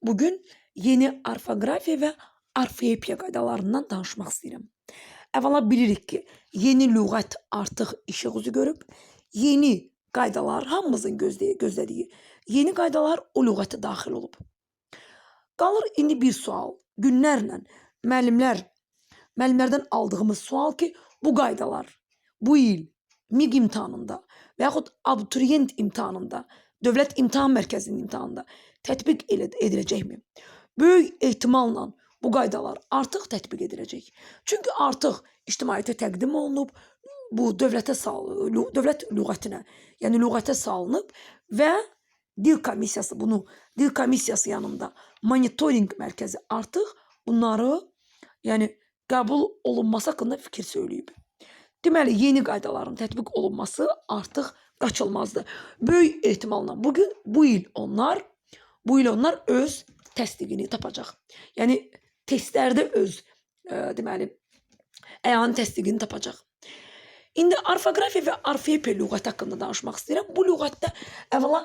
Bugün yeni orfografiya və orfoepiya qaydalarından danışmaq istəyirəm. Əvvəla bilirik ki, yeni lüğət artıq işıq üzü görüb, yeni qaydalar hamımızın gözlədiyi yeni qaydalar o lüğətə daxil olub. Qalır indi bir sual. Günlərlə müəllimlərdən aldığımız sual ki, bu qaydalar bu il MİQ imtahanında və yaxud abituriyent imtahanında, Dövlət İmtahan Mərkəzinin imtahanında tətbiq ediləcəkmi? Böyük ehtimalla bu qaydalar artıq tətbiq ediləcək. Çünki artıq ictimaiyyətə təqdim olunub, bu dövlət lüğətinə, yəni lüğətə salınıb və dil komissiyası yanında monitorinq mərkəzi artıq bunları, yəni qəbul olunması haqqında fikir söyləyib. Deməli, yeni qaydaların tətbiq olunması artıq qaçılmazdır. Böyük ehtimalla bu il onlar öz təsdiqini tapacaq. Yəni testlərdə öz deməli əyan təsdiqini tapacaq. İndi orfoqrafiya və orfoepiya lüğəti haqqında danışmaq istəyirəm. Bu lüğətdə əvvəla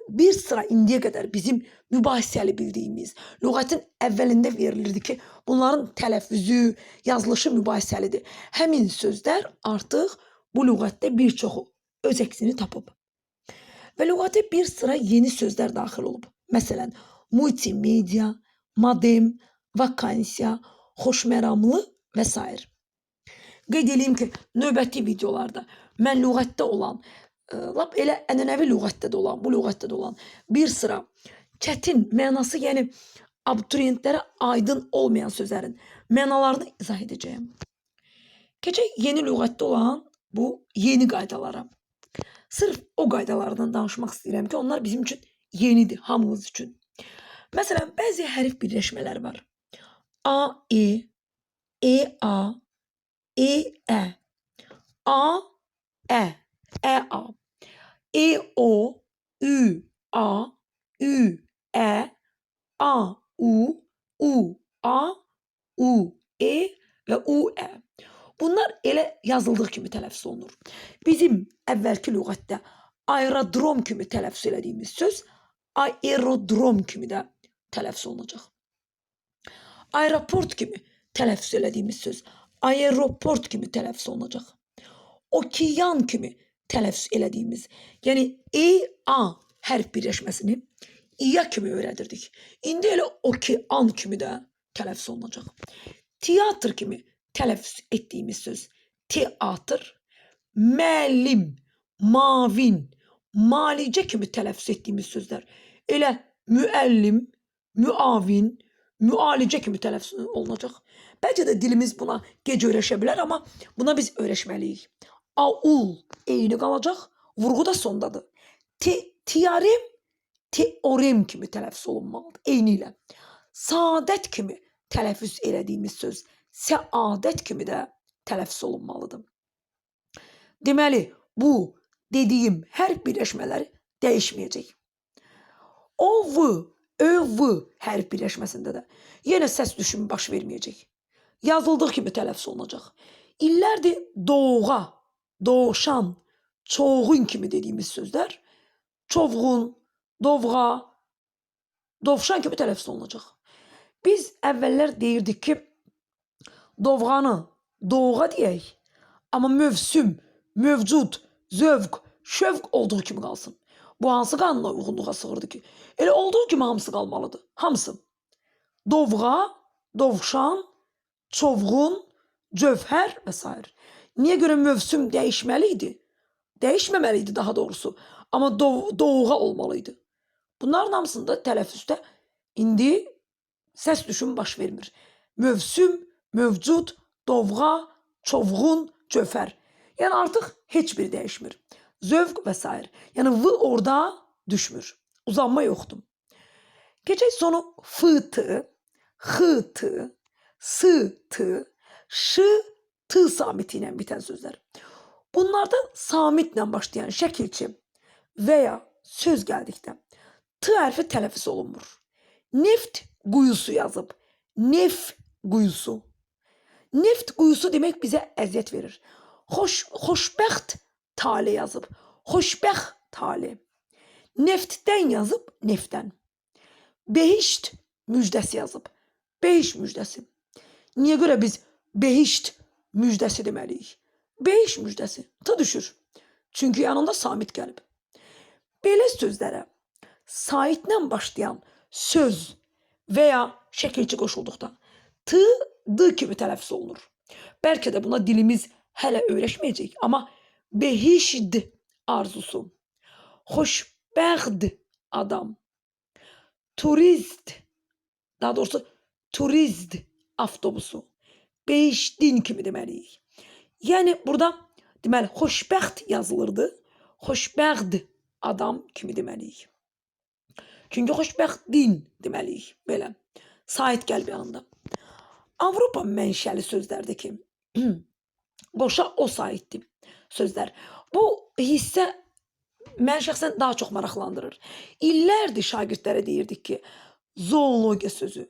bir sıra indiyə qədər bizim mübahisəli bildiyimiz lüğətin əvvəlində verilirdi ki, bunların tələffüzü, yazılışı mübahisəlidir. Həmin sözlər artıq bu lüğətdə bir çoxu öz əksini tapıb. Və lüğətə bir sıra yeni sözlər daxil olub. Məsələn, multimedia, modem, vakansiya, xoşməramlı və s. Qeyd edeyim ki, növbəti videolarda mən lüğətdə olan, lap elə ənənəvi lüğətdə də olan, bu lüğətdə də olan bir sıra çətin mənası, yəni abituriyentlərə aydın olmayan sözlərin mənalarını izah edəcəyəm. Keçək yeni lüğətdə olan bu yeni qaydalara. Sırf o qaydalardan danışmaq istəyirəm ki, onlar bizim üçün yenidir, hamımız üçün. Məsələn, bəzi hərf birləşmələri var. A, E, E, A, E, Ə, A, Ə, Ə, A, E, O, Ü, A, Ü, Ə, A, U, A, U, E və U, Ə. Bunlar elə yazıldığı kimi tələffüz olunur. Bizim əvvəlki lüğətdə aerodrom kimi tələffüz elədiyimiz söz aerodrom kimi də tələffüz olunacaq. Aeroport kimi tələffüz elədiyimiz söz aeroport kimi tələffüz olunacaq. Okean kimi tələffüz elədiyimiz, yəni E-A hərf birləşməsini İya kimi öyrədirdik. İndi elə okean kimi də tələffüz olunacaq. Teatr kimi tələffüz etdiyimiz söz teatr, müəllim, mavin, malicə kimi tələffüz etdiyimiz sözlər elə müəllim, müavin, müalicə kimi tələffüz olunacaq. Bəlkə də dilimiz buna gec öyrəşə bilər, amma buna biz öyrəşməliyik. Aul eyni qalacaq, vurğu da sondadır. Teorem, teorem kimi tələffüz olunmalıdır, eyni ilə. Saadət kimi tələffüz elədiyimiz söz səadət kimi də tələffüz olunmalıdır. Deməli, bu dediyim hərf birləşmələri dəyişməyəcək. O-v, ö-v hərf birləşməsində də yenə səs düşümü baş verməyəcək. Yazıldığı kimi tələffüz olunacaq. İllərdir doğğa, doğuşan, çoğun kimi dediyimiz sözlər çovğun, dovğa, dovşan kimi tələffüz olunacaq. Biz əvvəllər deyirdik ki, dovğanı doğğa deyək, amma mövsüm, mövcud, zövq, şövq olduğu kimi qalsın. Bu hansı qanuna uyğunluğa sığırdı ki? Elə olduğu kimi hamısı qalmalıdır. Hamısı. Dovğa, dovşan, çovğun, cövhər və s. Niyə görə mövsüm dəyişməliydi? Dəyişməməliydi daha doğrusu. Amma doğğa olmalıydı. Bunların hamısında tələffüzdə indi səs düşümü baş vermir. Mövsüm, mövcud, dovğa, çovğun, cövhər. Yəni artıq heç biri dəyişmir. Zövq və s. Yəni v orada düşmür. Uzanma yoxdur. Keçək sonu f-tı, x-tı, s-tı, ş-tı samiti ilə bitən sözlər. Bunlarda samitlə başlayan şəkilçi və ya söz gəldikdə t hərfi tələffüz olunmur. Neft quyusu yazıb. Neft quyusu. Neft quyusu demək bizə əziyyət verir. Xoşbəxt tale yazıb. Xoşbəxt tale. Neftdən yazıb neftdən. Behişt müjdəsi yazıb. Behişt müjdəsi. Niyə görə biz behişt müjdəsi deməliyik? Behişt müjdəsi. Tı düşür. Çünki yanında samit gəlib. Belə sözlərə saitlə başlayan söz və ya şəkilçi qoşulduqda t, d kimi tələffüz olunur. Bəlkə də buna dilimiz hələ öyrəşməyəcək, amma behişt arzusu, xoşbəxt adam, turist, daha doğrusu turist avtobusu, behiştin kimi deməliyik. Yəni burada deməli xoşbəxt yazılırdı, xoşbəxt adam kimi deməliyik. Çünki xoşbəxtin deməliyik belə. Sait gəlb yanında. Avropa mənşəli sözlərdir ki, boşa o saitdir sözlər. Bu hissə məni şəxsən daha çox maraqlandırır. İllərdir şagirdlərə deyirdik ki, zoologiya sözü,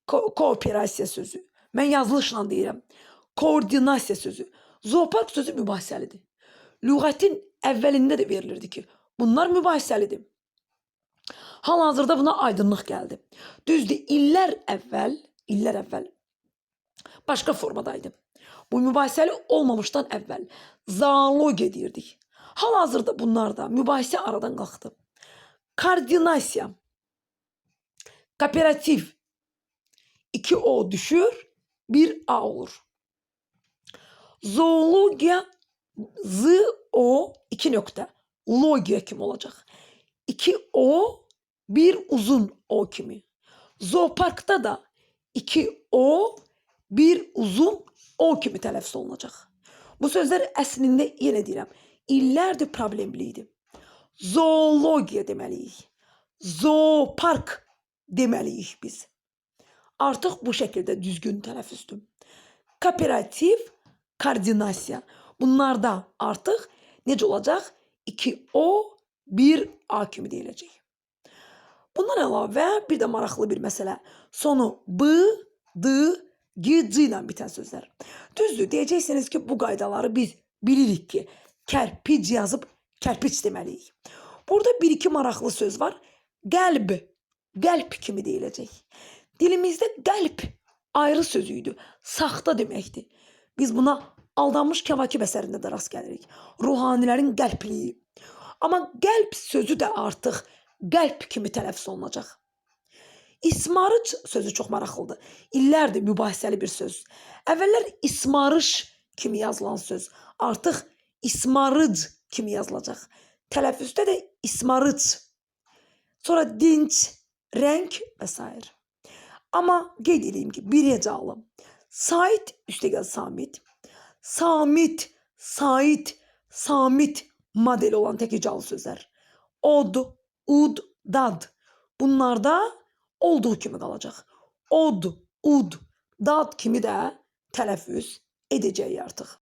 kooperasiya sözü, mən yazılışla deyirəm, koordinasiya sözü, zoopark sözü mübahisəlidir. Lüğətin əvvəlində də verilirdi ki, bunlar mübahisəlidir. Hal-hazırda buna aydınlıq gəldi. Düzdür, illər əvvəl başqa formadaydı. Bu mübahisəli olmamışdan əvvəl zoologiya deyirdik. Hal-hazırda bunlarda mübahisə aradan qalxdı. Koordinasiya, kooperativ, 2 O düşür, 1 A olur. Zoologiya, Z-O, 2 nöqtə, logiya kimi olacaq. 2 O, 1 uzun O kimi. Zooparkda da 2 O, 1 uzun O kimi tələffüz olunacaq. Bu sözlər əslində yenə deyirəm, illərdir problemli idi. Zoologiya deməliyik. Zoopark deməliyik biz. Artıq bu şəkildə düzgün tələffüzdür. Kooperativ, koordinasiya. Bunlarda artıq necə olacaq? 2 O, 1 A kimi deyiləcək. Bundan əlavə bir də maraqlı bir məsələ. Sonu B, D, G, C ilə bitən sözlər. Düzdür, deyəcəksiniz ki, bu qaydaları biz bilirik ki, kərpic yazıb kərpic deməliyik. Burada bir-iki maraqlı söz var. Qəlb, qəlb kimi deyiləcək. Dilimizdə qəlb ayrı sözüydü, saxta deməkdir. Biz buna Aldanmış Kəvakib əsərində də rast gəlirik. Ruhanilərin qəlbliyi. Amma qəlb sözü də artıq qəlb kimi tələffüz olunacaq. İsmarıc sözü çox maraqlıdır. İllərdir mübahisəli bir söz. Əvvəllər ismarış kimi yazılan söz artıq ismarıc kimi yazılacaq. Tələffüzdə də ismarıc. Sonra dinc, rəng və s. Amma qeyd edeyim ki, bir hecalı. Sait üstəgəl samit. Samit, sait, samit modeli olan tek hecalı sözlər. Od, ud, dad. Bunlarda olduğu kimi qalacaq. Od, ud, dad kimi də tələffüz edəcəyik artıq.